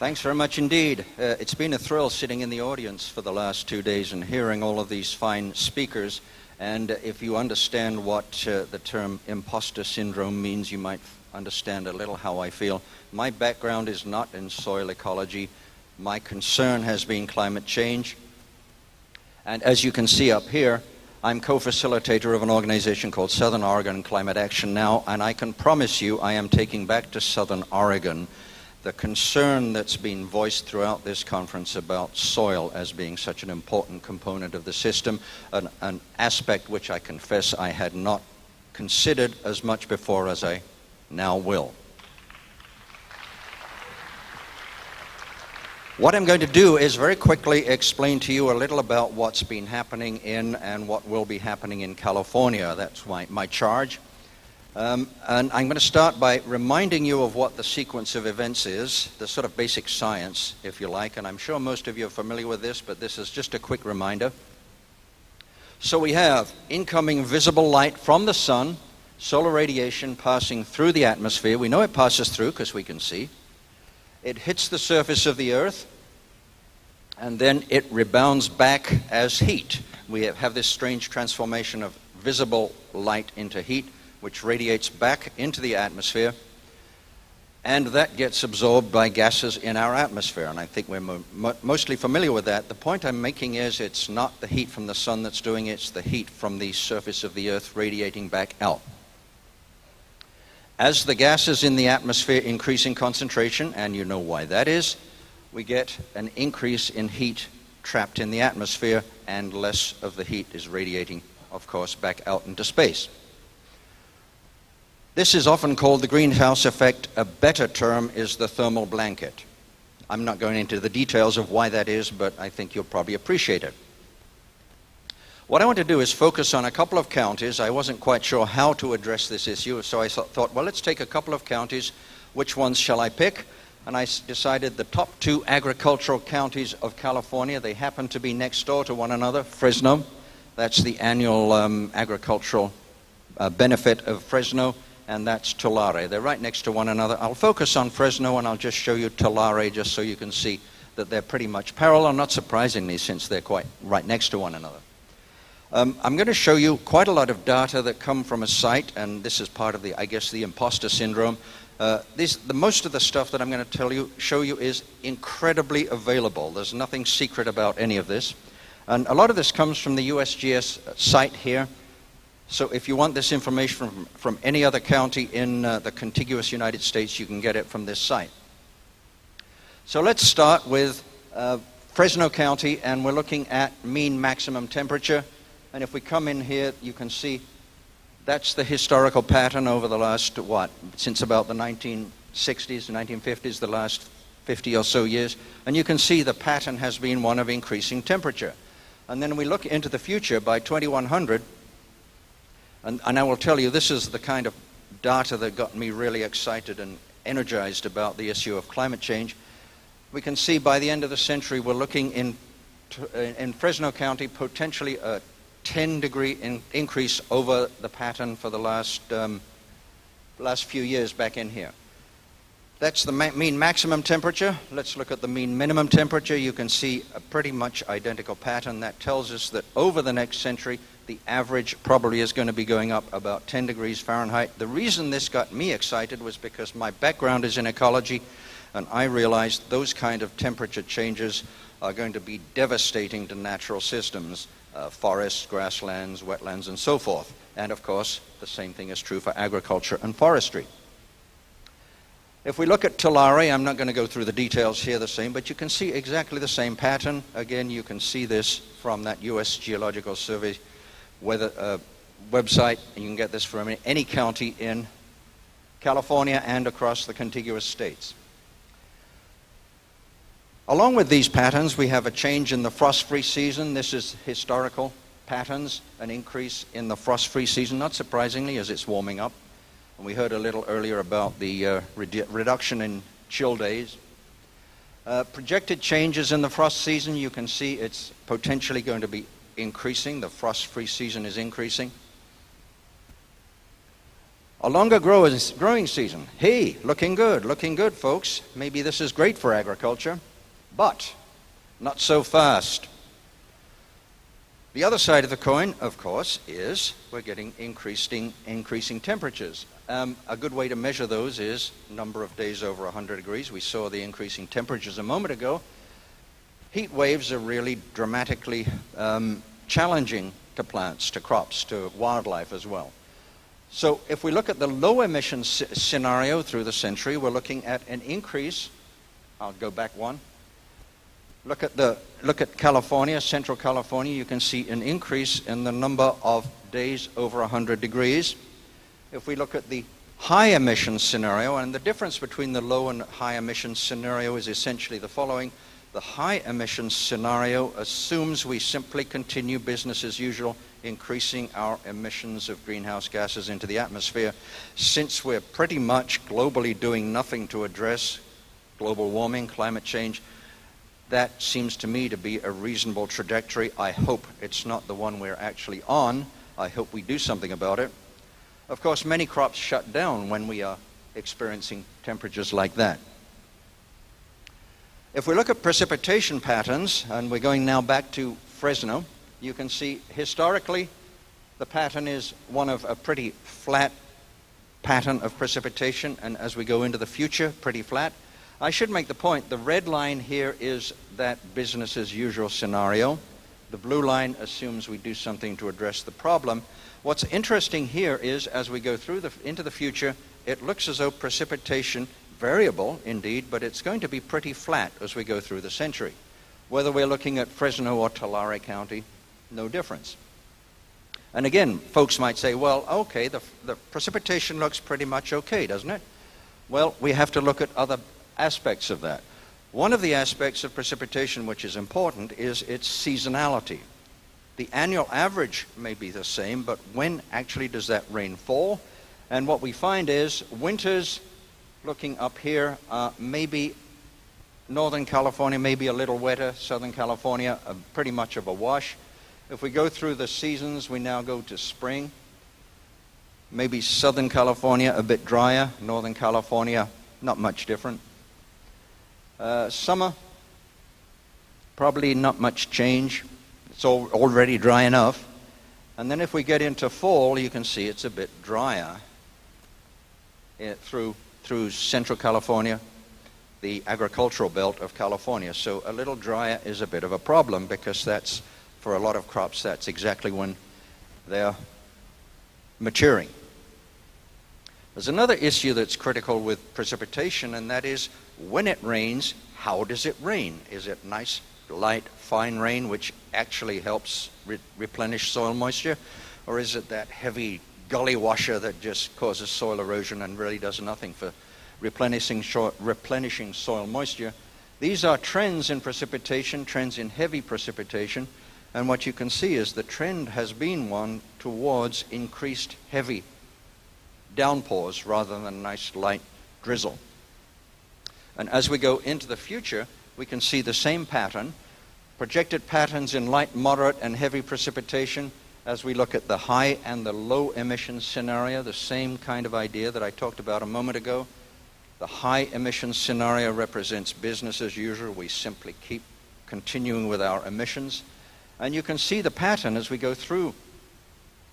Thanks very much indeed. It's been a thrill sitting in the audience for the last 2 days and hearing all of these fine speakers. And if you understand what the term imposter syndrome means, you might understand a little how I feel. My background is not in soil ecology. My concern has been climate change. And as you can see up here, I'm co-facilitator of an organization called Southern Oregon Climate Action Now, and I can promise you I am taking back to Southern Oregon the concern that's been voiced throughout this conference about soil as being such an important component of the system, an aspect which I confess I had not considered as much before as I now will. What I'm going to do is very quickly explain to you a little about what's been happening in and what will be happening in California. That's my charge. And I'm going to start by reminding you of what the sequence of events is, the sort of basic science, if you like, and I'm sure most of you are familiar with this, but this is just a quick reminder. So we have incoming visible light from the sun, solar radiation passing through the atmosphere. We know it passes through because we can see. It hits the surface of the earth, and then it rebounds back as heat. We have this strange transformation of visible light into heat, which radiates back into the atmosphere, and that gets absorbed by gases in our atmosphere, and I think we're mostly familiar with that. The point I'm making is it's not the heat from the sun that's doing it, it's the heat from the surface of the earth radiating back out. As the gases in the atmosphere increase in concentration, and you know why that is, we get an increase in heat trapped in the atmosphere, and less of the heat is radiating, of course, back out into space. This is often called the greenhouse effect. A better term is the thermal blanket. I'm not going into the details of why that is, but I think you'll probably appreciate it. What I want to do is focus on a couple of counties. I wasn't quite sure how to address this issue, so I thought, well, let's take a couple of counties. Which ones shall I pick? And I decided the top 2 agricultural counties of California. They happen to be next door to one another. Fresno, that's the annual agricultural benefit of Fresno, and that's Tulare. They're right next to one another. I'll focus on Fresno, and I'll just show you Tulare just so you can see that they're pretty much parallel, not surprisingly, since they're quite right next to one another. I'm going to show you quite a lot of data that come from a site, and this is part of the, I guess, the imposter syndrome. Most of the stuff that I'm going to show you is incredibly available. There's nothing secret about any of this. And a lot of this comes from the USGS site here. So if you want this information from any other county in the contiguous United States, you can get it from this site. So let's start with Fresno County, and we're looking at mean maximum temperature. And if we come in here, you can see that's the historical pattern over the last, since about the 1960s, 1950s, the last 50 or so years. And you can see the pattern has been one of increasing temperature. And then we look into the future by 2100, and I will tell you, this is the kind of data that got me really excited and energized about the issue of climate change. We can see by the end of the century, we're looking in Fresno County, potentially a 10-degree increase over the pattern for the last few years back in here. That's the mean maximum temperature. Let's look at the mean minimum temperature. You can see a pretty much identical pattern. That tells us that over the next century, the average probably is going to be going up about 10 degrees Fahrenheit. The reason this got me excited was because my background is in ecology, and I realized those kind of temperature changes are going to be devastating to natural systems, forests, grasslands, wetlands, and so forth. And of course, the same thing is true for agriculture and forestry. If we look at Tulare, I'm not going to go through the details here the same, but you can see exactly the same pattern. Again, you can see this from that U.S. Geological Survey website, and you can get this from any county in California and across the contiguous states. Along with these patterns, we have a change in the frost-free season. This is historical patterns, an increase in the frost-free season, not surprisingly, as it's warming up. And we heard a little earlier about the reduction in chill days. Projected changes in the frost season, you can see it's potentially going to be increasing. The frost-free season is increasing. A longer growing season. Hey, looking good, folks. Maybe this is great for agriculture, but not so fast. The other side of the coin, of course, is we're getting increasing temperatures. A good way to measure those is number of days over 100 degrees. We saw the increasing temperatures a moment ago. Heat waves are really dramatically challenging to plants, to crops, to wildlife as well. So if we look at the low emissions scenario through the century, we're looking at an increase. I'll go back one. Look at California, Central California. You can see an increase in the number of days over 100 degrees. If we look at the high emissions scenario, and the difference between the low and high emissions scenario is essentially the following. The high emissions scenario assumes we simply continue business as usual, increasing our emissions of greenhouse gases into the atmosphere. Since we're pretty much globally doing nothing to address global warming, climate change, that seems to me to be a reasonable trajectory. I hope it's not the one we're actually on. I hope we do something about it. Of course, many crops shut down when we are experiencing temperatures like that. If we look at precipitation patterns, and we're going now back to Fresno, you can see historically the pattern is one of a pretty flat pattern of precipitation, and as we go into the future, pretty flat. I should make the point, the red line here is that business as usual scenario. The blue line assumes we do something to address the problem. What's interesting here is as we go through into the future, it looks as though precipitation, variable indeed, but it's going to be pretty flat as we go through the century. Whether we're looking at Fresno or Tulare County, no difference. And again, folks might say, well, okay, the precipitation looks pretty much okay, doesn't it? Well, we have to look at other aspects of that. One of the aspects of precipitation which is important is its seasonality. The annual average may be the same, but when actually does that rain fall? And what we find is winters, looking up here, maybe Northern California may be a little wetter, Southern California pretty much of a wash. If we go through the seasons, we now go to spring. Maybe Southern California a bit drier, Northern California not much different. Summer, probably not much change. It's already dry enough. And then if we get into fall, you can see it's a bit drier through Central California, the agricultural belt of California. So a little drier is a bit of a problem because that's, for a lot of crops, that's exactly when they're maturing. There's another issue that's critical with precipitation, and that is when it rains, how does it rain? Is it nice, light, fine rain, which actually helps replenish soil moisture? Or is it that heavy gully washer that just causes soil erosion and really does nothing for replenishing soil moisture? These are trends in precipitation, trends in heavy precipitation, and what you can see is the trend has been one towards increased heavy downpours rather than nice light drizzle. And as we go into the future, we can see the same pattern, projected patterns in light, moderate, and heavy precipitation as we look at the high and the low emissions scenario, the same kind of idea that I talked about a moment ago. The high emissions scenario represents business as usual. We simply keep continuing with our emissions. And you can see the pattern as we go through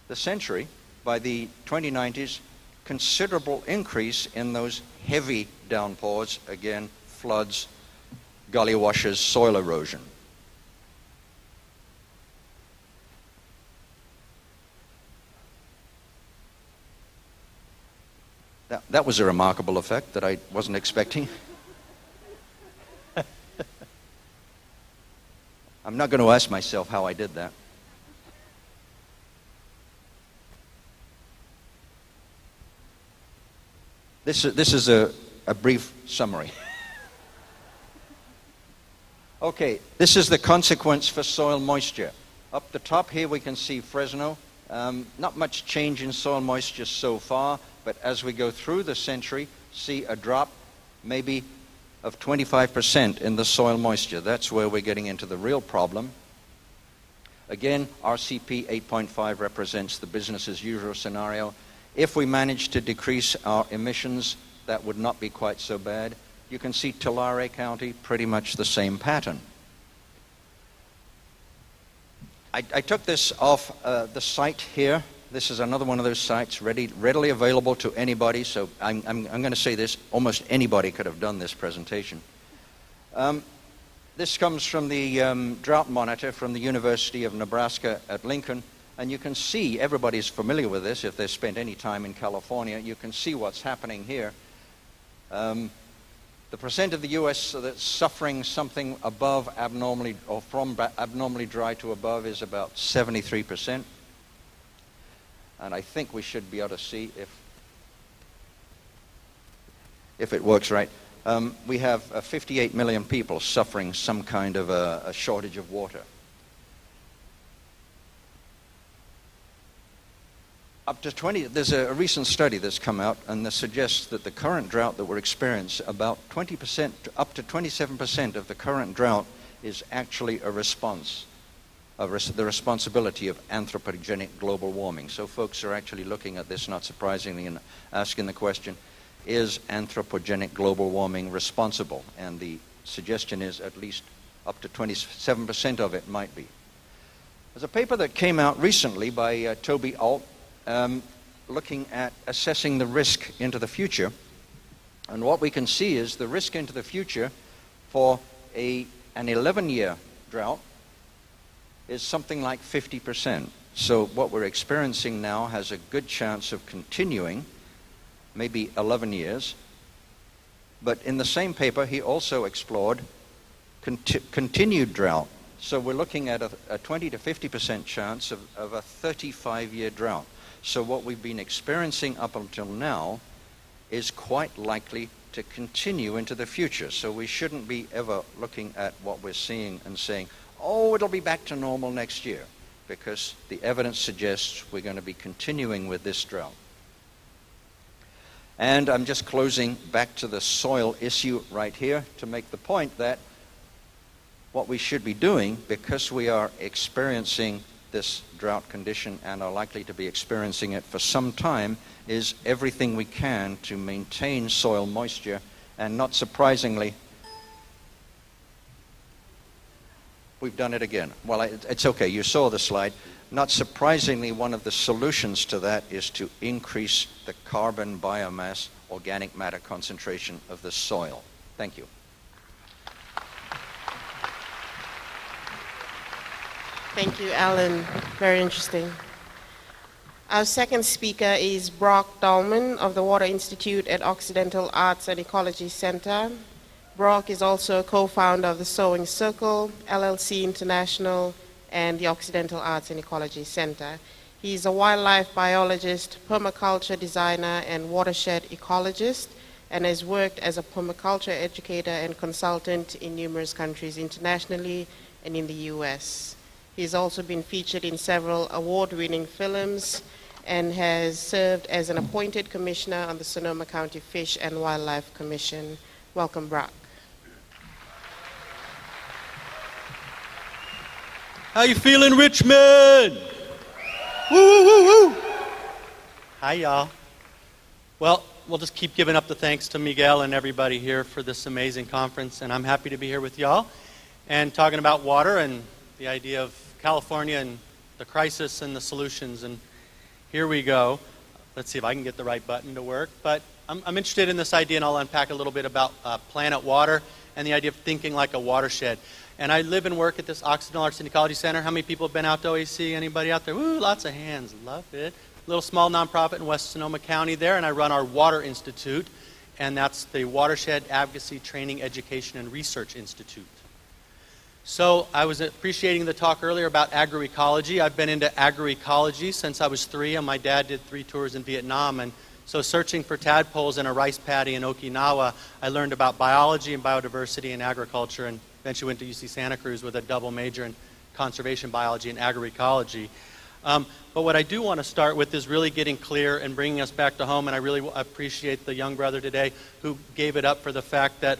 the century. By the 2090s, considerable increase in those heavy downpours, again, floods, gully washes, soil erosion. That was a remarkable effect that I wasn't expecting. I'm not going to ask myself how I did that. This is a brief summary. Okay, this is the consequence for soil moisture. Up the top here we can see Fresno. Not much change in soil moisture so far, but as we go through the century, see a drop maybe of 25% in the soil moisture. That's where we're getting into the real problem. Again, RCP 8.5 represents the business as usual scenario. If we manage to decrease our emissions, that would not be quite so bad. You can see Tulare County, pretty much the same pattern. I took this off the site here. This is another one of those sites readily available to anybody, so I'm going to say this, almost anybody could have done this presentation. This comes from the Drought Monitor from the University of Nebraska at Lincoln, and you can see, everybody's familiar with this if they've spent any time in California, you can see what's happening here. The percent of the U.S. that's suffering something above abnormally, or from abnormally dry to above, is about 73%. And I think we should be able to see if it works right. We have 58 million people suffering some kind of a shortage of water. Up to 20, there's a recent study that's come out, and that suggests that the current drought that we're experiencing, about 20%, up to 27% of the current drought is actually a response, the responsibility of anthropogenic global warming. So folks are actually looking at this, not surprisingly, and asking the question, is anthropogenic global warming responsible? And the suggestion is at least up to 27% of it might be. There's a paper that came out recently by Toby Alt, looking at assessing the risk into the future. And what we can see is the risk into the future for an 11-year drought is something like 50%. So what we're experiencing now has a good chance of continuing, maybe 11 years. But in the same paper, he also explored continued drought. So we're looking at a 20 to 50% chance of a 35-year drought. So what we've been experiencing up until now is quite likely to continue into the future. So we shouldn't be ever looking at what we're seeing and saying, oh, it'll be back to normal next year, because the evidence suggests we're going to be continuing with this drought. And I'm just closing back to the soil issue right here to make the point that what we should be doing, because we are experiencing this drought condition and are likely to be experiencing it for some time, is everything we can to maintain soil moisture. And not surprisingly, we've done it again. Well, it's okay, you saw the slide. Not surprisingly, one of the solutions to that is to increase the carbon biomass, organic matter concentration of the soil. Thank you. Thank you, Alan. Very interesting. Our second speaker is Brock Dolman of the Water Institute at Occidental Arts and Ecology Center. Brock is also a co-founder of the Sowing Circle, LLC International, and the Occidental Arts and Ecology Center. He's a wildlife biologist, permaculture designer, and watershed ecologist, and has worked as a permaculture educator and consultant in numerous countries internationally and in the US. He's also been featured in several award-winning films and has served as an appointed commissioner on the Sonoma County Fish and Wildlife Commission. Welcome, Brock. How you feeling, Richmond? Woo, woo, woo, woo. Hi, y'all. Well, we'll just keep giving up the thanks to Miguel and everybody here for this amazing conference, and I'm happy to be here with y'all and talking about water and the idea of California and the crisis and the solutions. And here we go. Let's see if I can get the right button to work. But I'm interested in this idea, and I'll unpack a little bit about planet water and the idea of thinking like a watershed. And I live and work at this Occidental Arts and Ecology Center. How many people have been out to OAC? Anybody out there? Woo, lots of hands. Love it. Little small nonprofit in West Sonoma County there, and I run our Water Institute, and that's the Watershed Advocacy Training, Education, and Research Institute. So I was appreciating the talk earlier about agroecology. I've been into agroecology since I was 3, and my dad did 3 tours in Vietnam. And so searching for tadpoles in a rice paddy in Okinawa, I learned about biology and biodiversity and agriculture, and eventually went to UC Santa Cruz with a double major in conservation biology and agroecology. But what I do want to start with is really getting clear and bringing us back to home, and I really appreciate the young brother today who gave it up for the fact that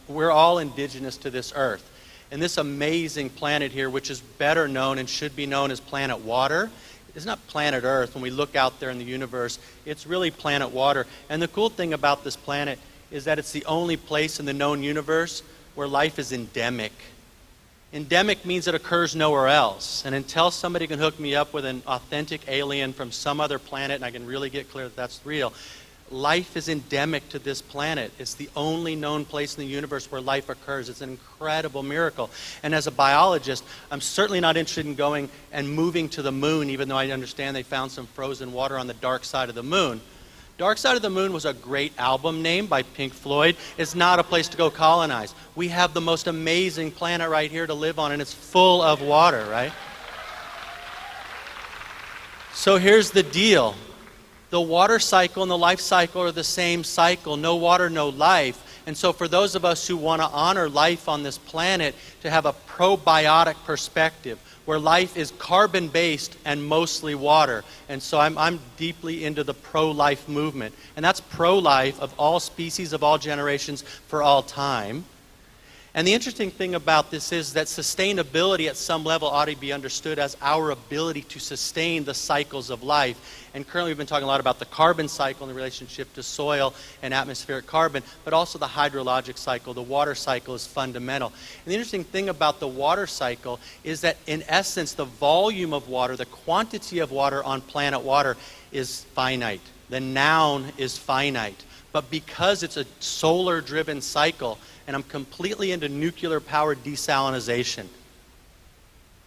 we're all indigenous to this earth. And this amazing planet here, which is better known and should be known as planet water, it's not planet Earth. When we look out there in the universe, it's really planet water. And the cool thing about this planet is that it's the only place in the known universe where life is endemic. Endemic means it occurs nowhere else. And until somebody can hook me up with an authentic alien from some other planet and I can really get clear that that's real, life is endemic to this planet. It's the only known place in the universe where life occurs. It's an incredible miracle. And as a biologist, I'm certainly not interested in going and moving to the moon, even though I understand they found some frozen water on the dark side of the moon. Dark Side of the Moon was a great album name by Pink Floyd. It's not a place to go colonize. We have the most amazing planet right here to live on, and it's full of water, right? So here's the deal. The water cycle and the life cycle are the same cycle. No water, no life. And so for those of us who want to honor life on this planet, to have a probiotic perspective, where life is carbon-based and mostly water. And so I'm deeply into the pro-life movement. And that's pro-life of all species, of all generations, for all time. And the interesting thing about this is that sustainability at some level ought to be understood as our ability to sustain the cycles of life. And currently we've been talking a lot about the carbon cycle in the relationship to soil and atmospheric carbon, but also the hydrologic cycle, the water cycle is fundamental. And the interesting thing about the water cycle is that in essence the volume of water, the quantity of water on planet water is finite. The noun is finite. But because it's a solar-driven cycle, and I'm completely into nuclear-powered desalination.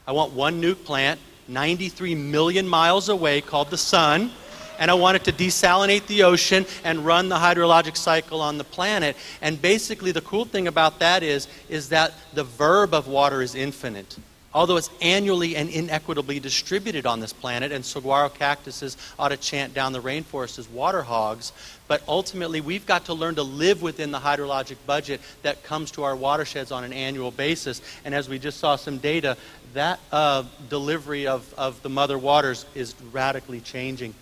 I want one nuke plant 93 million miles away called the sun, and I want it to desalinate the ocean and run the hydrologic cycle on the planet. And basically the cool thing about that is that the verb of water is infinite. Although it's annually and inequitably distributed on this planet, and saguaro cactuses ought to chant down the rainforest as water hogs, but ultimately we've got to learn to live within the hydrologic budget that comes to our watersheds on an annual basis. And as we just saw some data, that delivery of the mother waters is radically changing.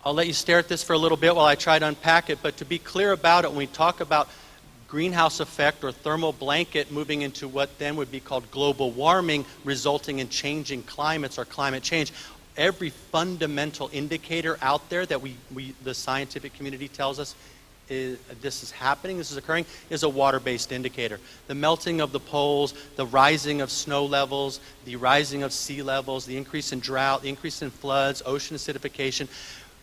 I'll let you stare at this for a little bit while I try to unpack it, but to be clear about it, when we talk about greenhouse effect or thermal blanket moving into what then would be called global warming, resulting in changing climates or climate change, every fundamental indicator out there that the scientific community tells us this is happening, this is occurring, is a water-based indicator. The melting of the poles, the rising of snow levels, the rising of sea levels, the increase in drought, the increase in floods, ocean acidification.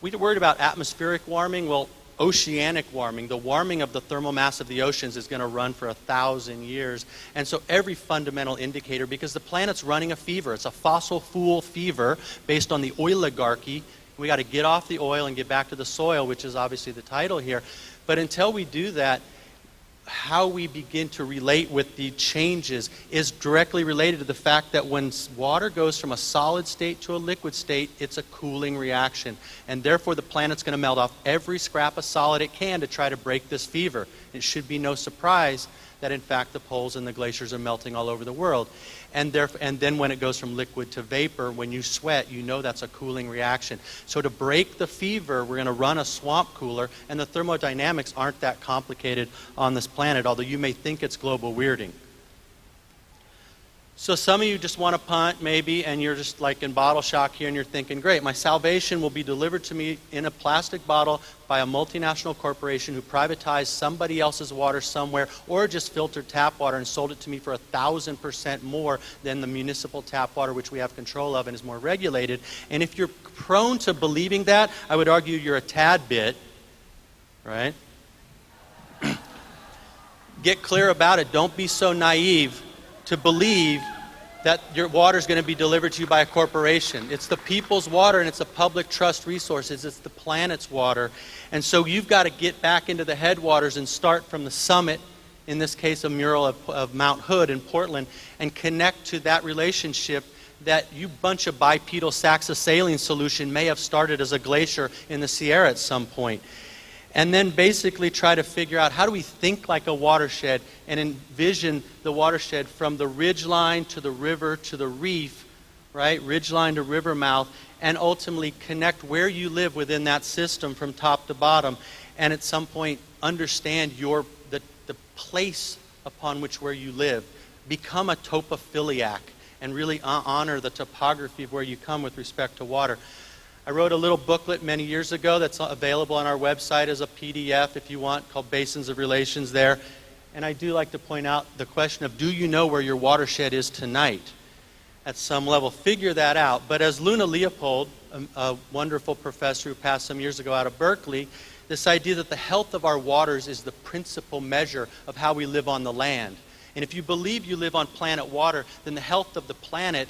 We're worried about atmospheric warming. Well, oceanic warming, the warming of the thermal mass of the oceans, is going to run for 1,000 years. And so every fundamental indicator, because the planet's running a fever, it's a fossil fuel fever based on the oligarchy. We got to get off the oil and get back to the soil, which is obviously the title here. But until we do that, how we begin to relate with the changes is directly related to the fact that when water goes from a solid state to a liquid state, it's a cooling reaction. And therefore the planet's going to melt off every scrap of solid it can to try to break this fever. It should be no surprise that in fact the poles and the glaciers are melting all over the world. And then when it goes from liquid to vapor, when you sweat, you know that's a cooling reaction. So to break the fever, we're going to run a swamp cooler, and the thermodynamics aren't that complicated on this planet, although you may think it's global weirding. So some of you just want to punt, maybe, and you're just like in bottle shock here, and you're thinking, great, my salvation will be delivered to me in a plastic bottle by a multinational corporation who privatized somebody else's water somewhere, or just filtered tap water and sold it to me for 1,000% more than the municipal tap water, which we have control of and is more regulated. And if you're prone to believing that, I would argue you're a tad bit, right? Get clear about it. Don't be so naive to believe that your water is going to be delivered to you by a corporation. It's the people's water, and it's a public trust resources. It's the planet's water. And so you've got to get back into the headwaters and start from the summit, in this case a mural of Mount Hood in Portland, and connect to that relationship that you bunch of bipedal saxosaline solution may have started as a glacier in the Sierra at some point. And then basically try to figure out how do we think like a watershed and envision the watershed from the ridgeline to the river to the reef, right? Ridgeline to river mouth, and ultimately connect where you live within that system from top to bottom, and at some point understand the place upon which where you live. Become a topophiliac and really honor the topography of where you come with respect to water. I wrote a little booklet many years ago that's available on our website as a PDF if you want, called Basins of Relations there. And I do like to point out the question of, do you know where your watershed is tonight? At some level, figure that out. But as Luna Leopold, a wonderful professor who passed some years ago out of Berkeley, this idea that the health of our waters is the principal measure of how we live on the land. And if you believe you live on planet water, then the health of the planet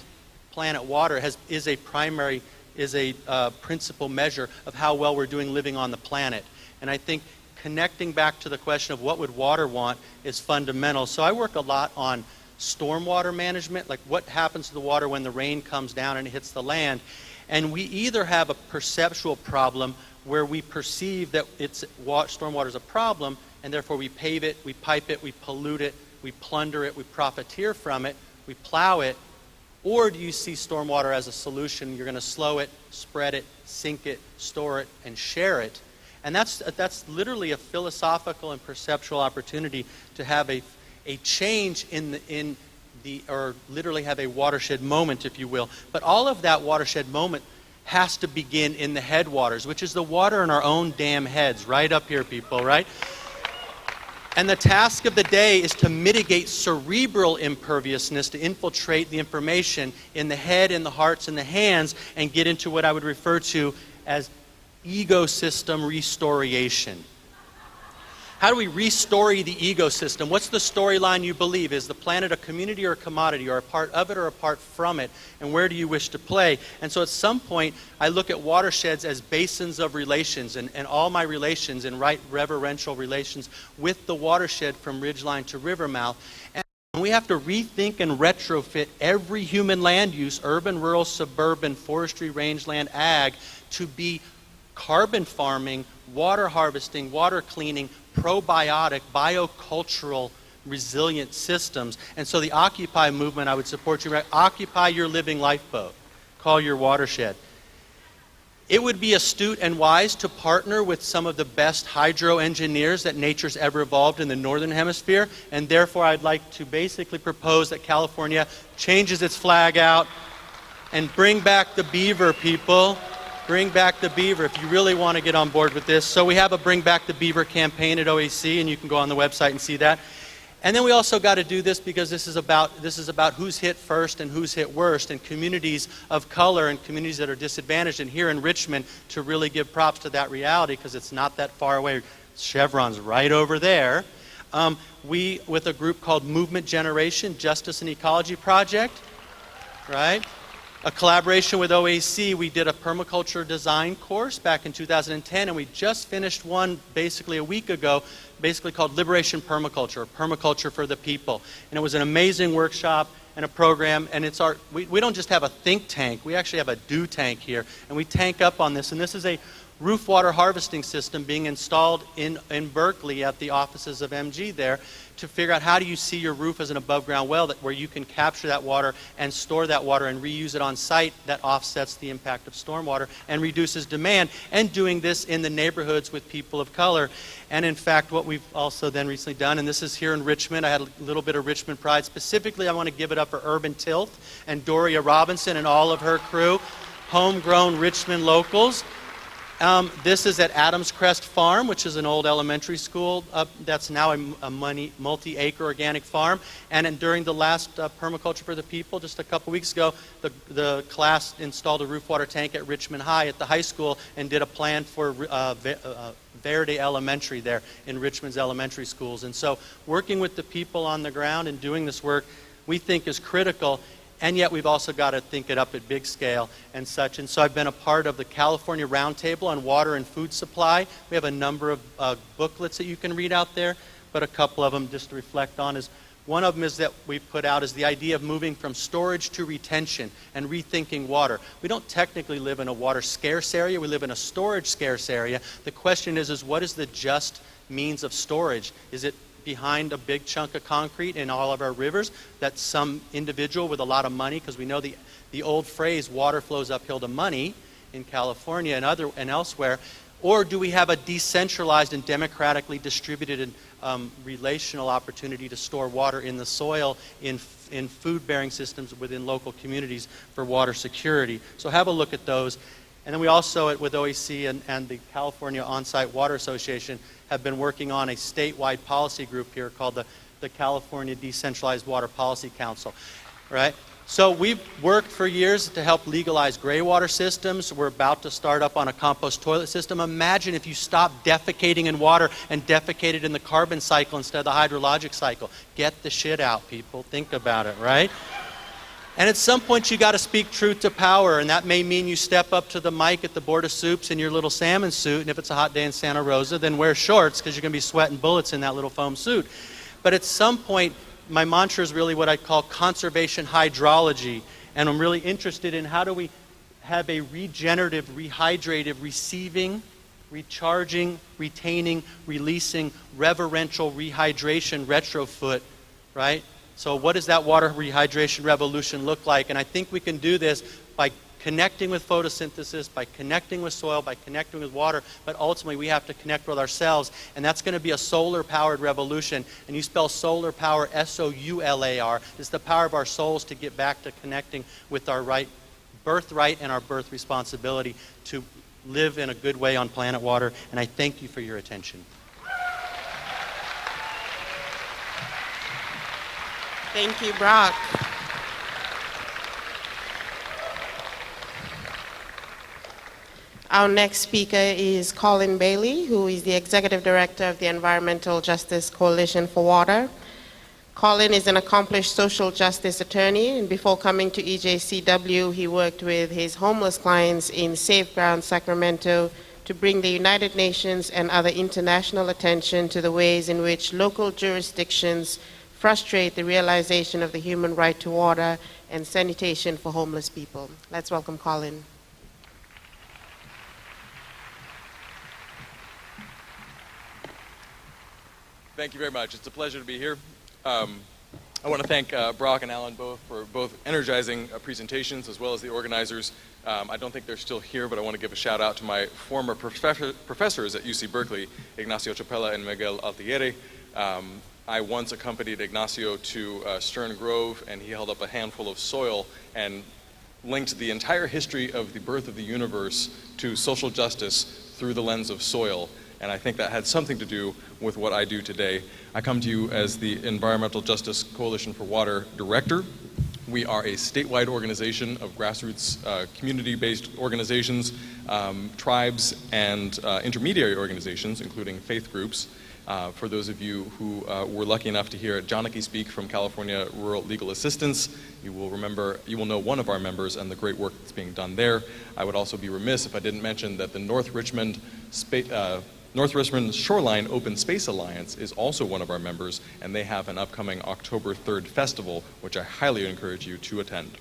water, is a principal measure of how well we're doing living on the planet. And I think connecting back to the question of what would water want is fundamental. So I work a lot on stormwater management, like what happens to the water when the rain comes down and it hits the land. And we either have a perceptual problem where we perceive that stormwater is a problem, and therefore we pave it, we pipe it, we pollute it, we plunder it, we profiteer from it, we plow it. Or do you see stormwater as a solution? You're going to slow it, spread it, sink it, store it, and share it. And that's literally a philosophical and perceptual opportunity to have a change or literally have a watershed moment, if you will. But all of that watershed moment has to begin in the headwaters, which is the water in our own damn heads, right up here, people, right? And the task of the day is to mitigate cerebral imperviousness, to infiltrate the information in the head, in the hearts, and the hands, and get into what I would refer to as ecosystem restoration. How do we restore the ecosystem? What's the storyline you believe? Is the planet a community or a commodity, or a part of it or apart from it? And where do you wish to play? And so at some point, I look at watersheds as basins of relations, and all my relations and right reverential relations with the watershed from ridgeline to river mouth. And we have to rethink and retrofit every human land use, urban, rural, suburban, forestry, rangeland, ag, to be carbon farming, water harvesting, water cleaning, probiotic, biocultural, resilient systems. And so the Occupy movement, I would support you, right? Occupy your living lifeboat. Call your watershed. It would be astute and wise to partner with some of the best hydro engineers that nature's ever evolved in the Northern Hemisphere, and therefore I'd like to basically propose that California changes its flag out and bring back the beaver, people. Bring back the beaver if you really want to get on board with this. So we have a Bring Back the Beaver campaign at OAC, and you can go on the website and see that. And then we also got to do this because this is about who's hit first and who's hit worst, and communities of color and communities that are disadvantaged. And here in Richmond, to really give props to that reality, because it's not that far away. Chevron's right over there. We, with a group called Movement Generation, Justice and Ecology Project, right? A collaboration with OAC, we did a permaculture design course back in 2010, and we just finished one basically a week ago, basically called Liberation Permaculture, or Permaculture for the People. And it was an amazing workshop and a program, and it's we don't just have a think tank, we actually have a do tank here, and we tank up on this. And this is a roof water harvesting system being installed in Berkeley at the offices of MG there, to figure out how do you see your roof as an above ground well where you can capture that water and store that water and reuse it on site. That offsets the impact of stormwater and reduces demand, and doing this in the neighborhoods with people of color. And in fact, what we've also then recently done, and this is here in Richmond, I had a little bit of Richmond pride. Specifically, I want to give it up for Urban Tilth and Doria Robinson and all of her crew, homegrown Richmond locals. This is at Adams Crest Farm, which is an old elementary school that's now a multi-acre organic farm. And during the last Permaculture for the People, just a couple weeks ago, the class installed a roof water tank at Richmond High at the high school and did a plan for Verde Elementary there in Richmond's elementary schools. And so working with the people on the ground and doing this work, we think is critical. And yet we've also got to think it up at big scale and such. And so I've been a part of the California Roundtable on Water and Food Supply. We have a number of booklets that you can read out there, but a couple of them just to reflect on is, one of them is that we put out is the idea of moving from storage to retention and rethinking water. We don't technically live in a water scarce area, we live in a storage scarce area. The question is what is the just means of storage? Is it behind a big chunk of concrete in all of our rivers that some individual with a lot of money, because we know the old phrase water flows uphill to money in California and elsewhere, Or do we have a decentralized and democratically distributed and relational opportunity to store water in the soil in food-bearing systems within local communities for water security? So have a look at those. And then we also, with OEC and the California On-Site Water Association, have been working on a statewide policy group here called the California Decentralized Water Policy Council, right? So we've worked for years to help legalize gray water systems. We're about to start up on a compost toilet system. Imagine if you stopped defecating in water and defecated in the carbon cycle instead of the hydrologic cycle. Get the shit out, people. Think about it, right? And at some point you got to speak truth to power, and that may mean you step up to the mic at the Board of Soups in your little salmon suit, and if it's a hot day in Santa Rosa, then wear shorts because you're going to be sweating bullets in that little foam suit. But at some point, my mantra is really what I call conservation hydrology, and I'm really interested in how do we have a regenerative, rehydrative, receiving, recharging, retaining, releasing, reverential rehydration retrofit, right? So what does that water rehydration revolution look like? And I think we can do this by connecting with photosynthesis, by connecting with soil, by connecting with water, but ultimately we have to connect with ourselves, and that's going to be a solar-powered revolution. And you spell solar power S-O-U-L-A-R. It's the power of our souls to get back to connecting with our birthright and our birth responsibility to live in a good way on planet water, and I thank you for your attention. Thank you, Brock. Our next speaker is Colin Bailey, who is the Executive Director of the Environmental Justice Coalition for Water. Colin is an accomplished social justice attorney, and before coming to EJCW, he worked with his homeless clients in Safe Ground, Sacramento, to bring the United Nations and other international attention to the ways in which local jurisdictions frustrate the realization of the human right to water and sanitation for homeless people. Let's welcome Colin. Thank you very much. It's a pleasure to be here. I want to thank Brock and Alan both for both energizing presentations as well as the organizers. I don't think they're still here, but I want to give a shout out to my former professors at UC Berkeley, Ignacio Chapela and Miguel Altieri. I once accompanied Ignacio to Stern Grove, and he held up a handful of soil and linked the entire history of the birth of the universe to social justice through the lens of soil. And I think that had something to do with what I do today. I come to you as the Environmental Justice Coalition for Water Director. We are a statewide organization of grassroots, community-based organizations, tribes, and intermediary organizations, including faith groups. For those of you who were lucky enough to hear Janaki speak from California Rural Legal Assistance, you will know one of our members and the great work that's being done there. I would also be remiss if I didn't mention that the North Richmond Shoreline Open Space Alliance is also one of our members, and they have an upcoming October 3rd festival, which I highly encourage you to attend.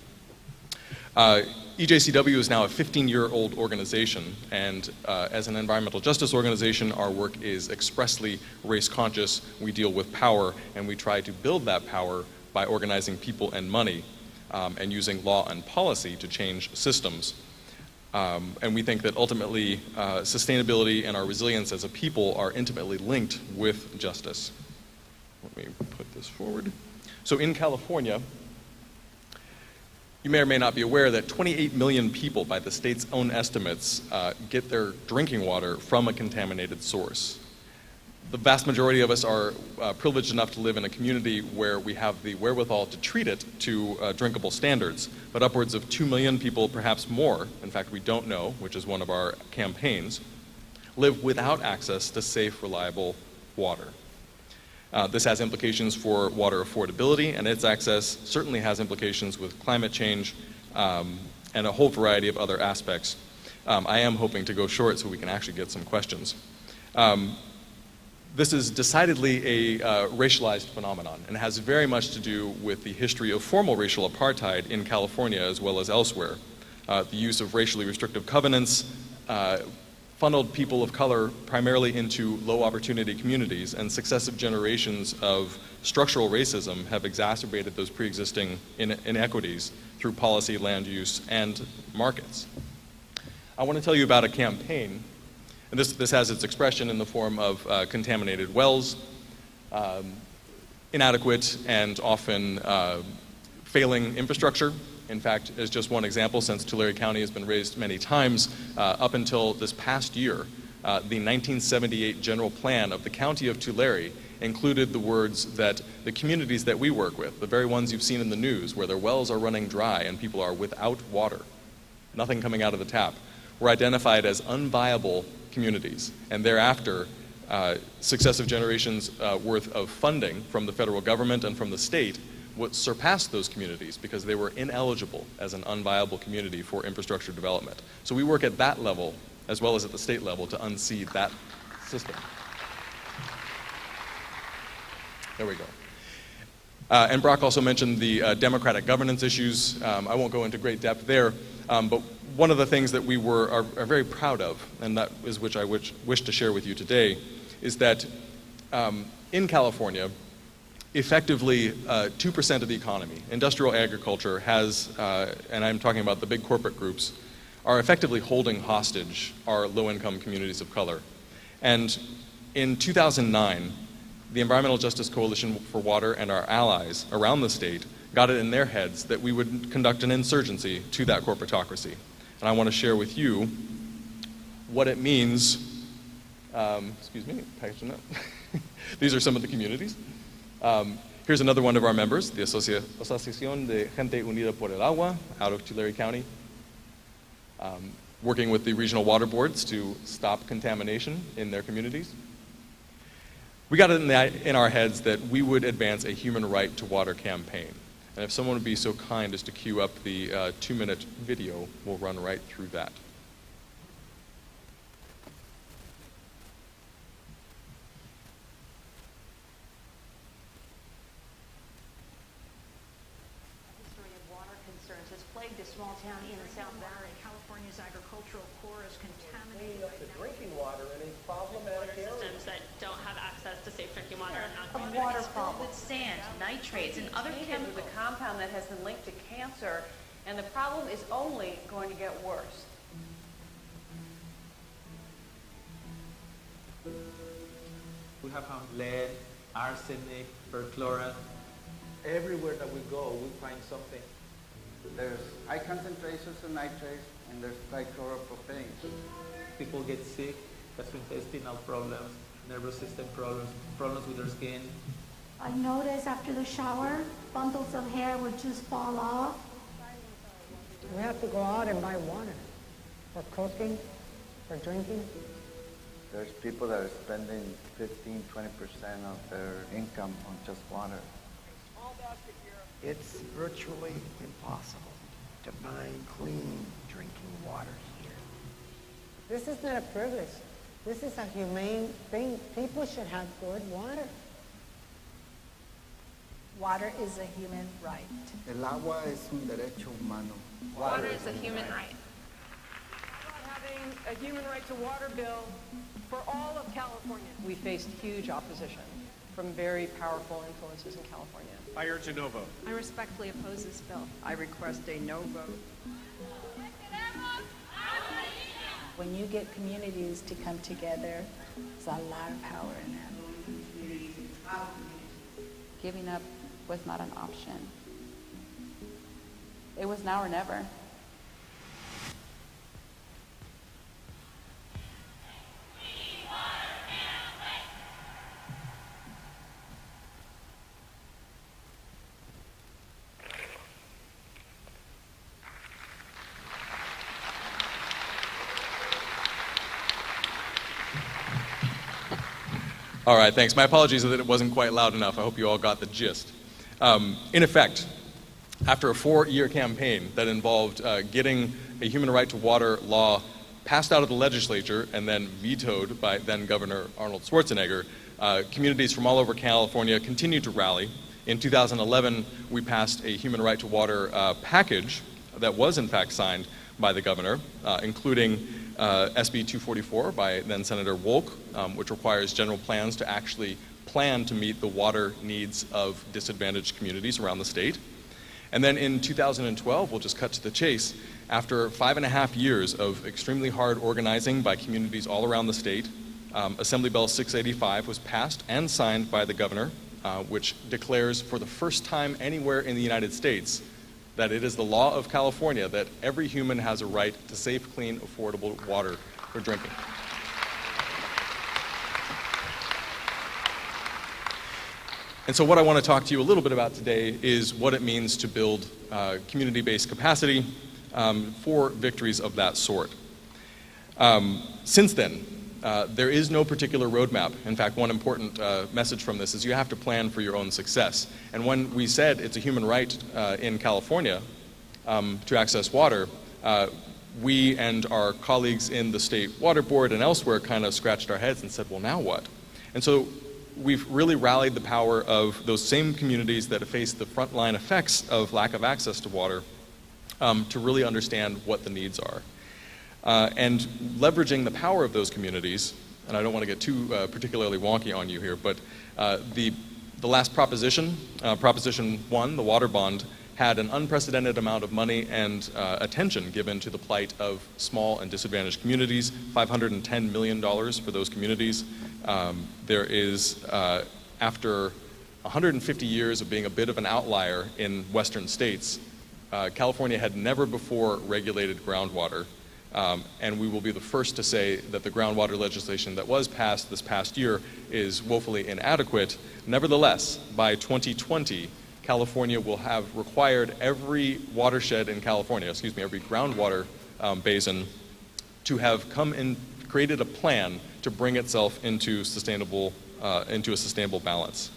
EJCW is now a 15-year-old organization, and as an environmental justice organization, our work is expressly race-conscious. We deal with power, and we try to build that power by organizing people and money, and using law and policy to change systems. And we think that ultimately sustainability and our resilience as a people are intimately linked with justice. Let me put this forward. So in California, you may or may not be aware that 28 million people, by the state's own estimates, get their drinking water from a contaminated source. The vast majority of us are privileged enough to live in a community where we have the wherewithal to treat it to drinkable standards, but upwards of 2 million people, perhaps more, in fact we don't know, which is one of our campaigns, live without access to safe, reliable water. This has implications for water affordability, and its access certainly has implications with climate change and a whole variety of other aspects. I am hoping to go short so we can actually get some questions. This is decidedly a racialized phenomenon and has very much to do with the history of formal racial apartheid in California as well as elsewhere. The use of racially restrictive covenants funneled people of color primarily into low opportunity communities, and successive generations of structural racism have exacerbated those pre-existing inequities through policy, land use, and markets. I want to tell you about a campaign And this has its expression in the form of contaminated wells, inadequate and often failing infrastructure. In fact, as just one example, since Tulare County has been raised many times, up until this past year, the 1978 general plan of the county of Tulare included the words that the communities that we work with, the very ones you've seen in the news where their wells are running dry and people are without water, nothing coming out of the tap, were identified as unviable communities. And thereafter, successive generations worth of funding from the federal government and from the state would surpass those communities because they were ineligible as an unviable community for infrastructure development. So we work at that level as well as at the state level to unseed that system. There we go. And Brock also mentioned the democratic governance issues. I won't go into great depth there, but one of the things that we are very proud of, and that is which I wish to share with you today, is that in California, effectively 2% of the economy, industrial agriculture, has, and I'm talking about the big corporate groups, are effectively holding hostage our low-income communities of color. And in 2009, the Environmental Justice Coalition for Water and our allies around the state got it in their heads that we would conduct an insurgency to that corporatocracy. And I want to share with you what it means. Excuse me, packaging up. These are some of the communities. Here's another one of our members, the Asociación de Gente Unida por el Agua, out of Tulare County, working with the regional water boards to stop contamination in their communities. We got it in our heads that we would advance a human right to water campaign. And if someone would be so kind as to cue up the 2-minute video, we'll run right through that. A small town in the South Valley. California's agricultural core is contaminated right now. Drinking water in a problematic area. Systems that don't have access to safe drinking water. A water problem. With sand, nitrates, and other chemicals. With a compound that has been linked to cancer, and the problem is only going to get worse. We have found lead, arsenic, perchlorate. Everywhere that we go, we find something. There's high concentrations of nitrates and there's dichloropropane. People get sick, gastrointestinal problems, nervous system problems, problems with their skin. I noticed after the shower, bundles of hair would just fall off. We have to go out and buy water for cooking, for drinking. There's people that are spending 15-20% of their income on just water. It's virtually impossible to find clean drinking water here. This is not a privilege. This is a humane thing. People should have good water. Water is a human right. El agua es un derecho humano. Water is a human right. Having a human right to water bill for all of California. We faced huge opposition from very powerful influences in California. I urge a no vote. I respectfully oppose this bill. I request a no vote. When you get communities to come together, there's a lot of power in that. Giving up was not an option. It was now or never. All right, thanks. My apologies that it wasn't quite loud enough. I hope you all got the gist. In effect, after a 4-year campaign that involved getting a human right to water law passed out of the legislature and then vetoed by then Governor Arnold Schwarzenegger, communities from all over California continued to rally. In 2011, we passed a human right to water package that was in fact signed by the governor, including SB 244 by then Senator Wolk, which requires general plans to actually plan to meet the water needs of disadvantaged communities around the state. And then in 2012, we'll just cut to the chase, After 5.5 years of extremely hard organizing by communities all around the state, Assembly Bill 685 was passed and signed by the governor, which declares for the first time anywhere in the United States that it is the law of California that every human has a right to safe, clean, affordable water for drinking. And so what I want to talk to you a little bit about today is what it means to build community-based capacity for victories of that sort. Since then, there is no particular roadmap. In fact, one important message from this is you have to plan for your own success. And when we said it's a human right in California to access water, we and our colleagues in the State Water Board and elsewhere kind of scratched our heads and said, well, now what? And so we've really rallied the power of those same communities that have faced the frontline effects of lack of access to water to really understand what the needs are. And leveraging the power of those communities, and I don't want to get too particularly wonky on you here, but the last proposition, Proposition 1, the water bond, had an unprecedented amount of money and attention given to the plight of small and disadvantaged communities, $510 million for those communities. There is, after 150 years of being a bit of an outlier in Western states, California had never before regulated groundwater. And we will be the first to say that the groundwater legislation that was passed this past year is woefully inadequate. Nevertheless, by 2020, California will have required every watershed in California, every groundwater basin, to have come and created a plan to bring itself into a sustainable balance.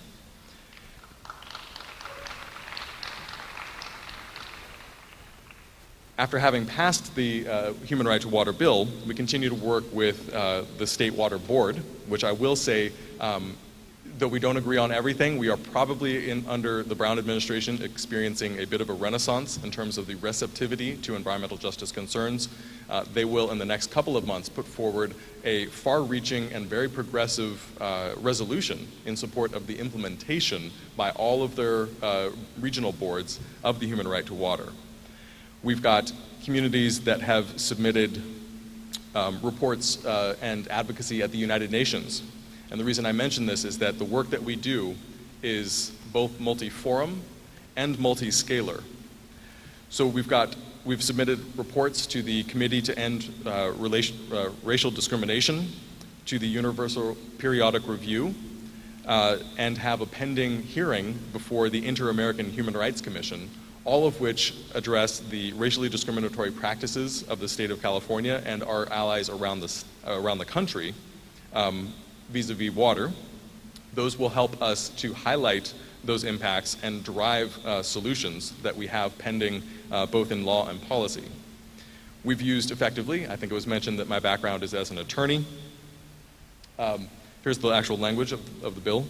After having passed the Human Right to Water bill, we continue to work with the State Water Board, which I will say, though we don't agree on everything, we are probably under the Brown administration experiencing a bit of a renaissance in terms of the receptivity to environmental justice concerns. They will, in the next couple of months, put forward a far-reaching and very progressive resolution in support of the implementation by all of their regional boards of the Human Right to Water. We've got communities that have submitted reports and advocacy at the United Nations. And the reason I mention this is that the work that we do is both multi-forum and multi-scalar. So we've submitted reports to the Committee to End Racial Discrimination, to the Universal Periodic Review, and have a pending hearing before the Inter-American Human Rights Commission, all of which address the racially discriminatory practices of the state of California and our allies around the country vis-a-vis water. Those will help us to highlight those impacts and drive solutions that we have pending both in law and policy. We've used effectively, I think it was mentioned that my background is as an attorney. Here's the actual language of the bill.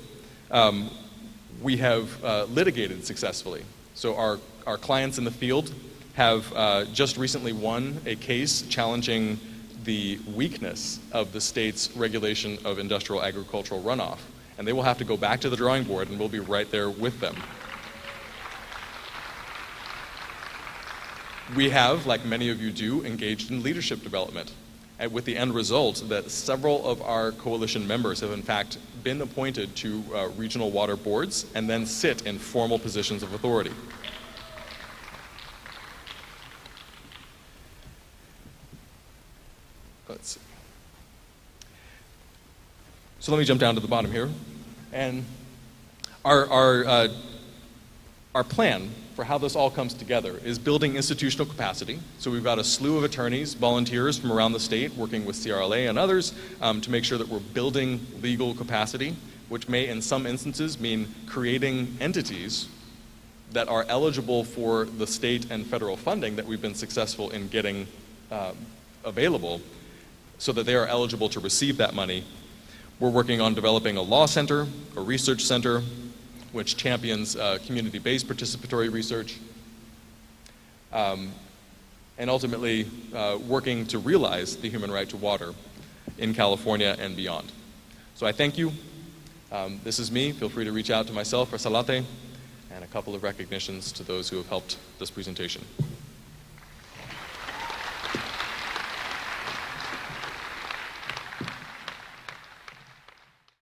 We have litigated successfully. So our clients in the field have just recently won a case challenging the weakness of the state's regulation of industrial agricultural runoff. And they will have to go back to the drawing board, and we'll be right there with them. We have, like many of you do, engaged in leadership development, and with the end result that several of our coalition members have in fact been appointed to regional water boards and then sit in formal positions of authority. Let's see. So let me jump down to the bottom here. And our plan for how this all comes together is building institutional capacity. So we've got a slew of attorneys, volunteers from around the state working with CRLA and others to make sure that we're building legal capacity, which may in some instances mean creating entities that are eligible for the state and federal funding that we've been successful in getting available, so that they are eligible to receive that money. We're working on developing a law center, a research center, which champions community-based participatory research, and ultimately working to realize the human right to water in California and beyond. So I thank you. This is me. Feel free to reach out to myself or Salate, and a couple of recognitions to those who have helped this presentation.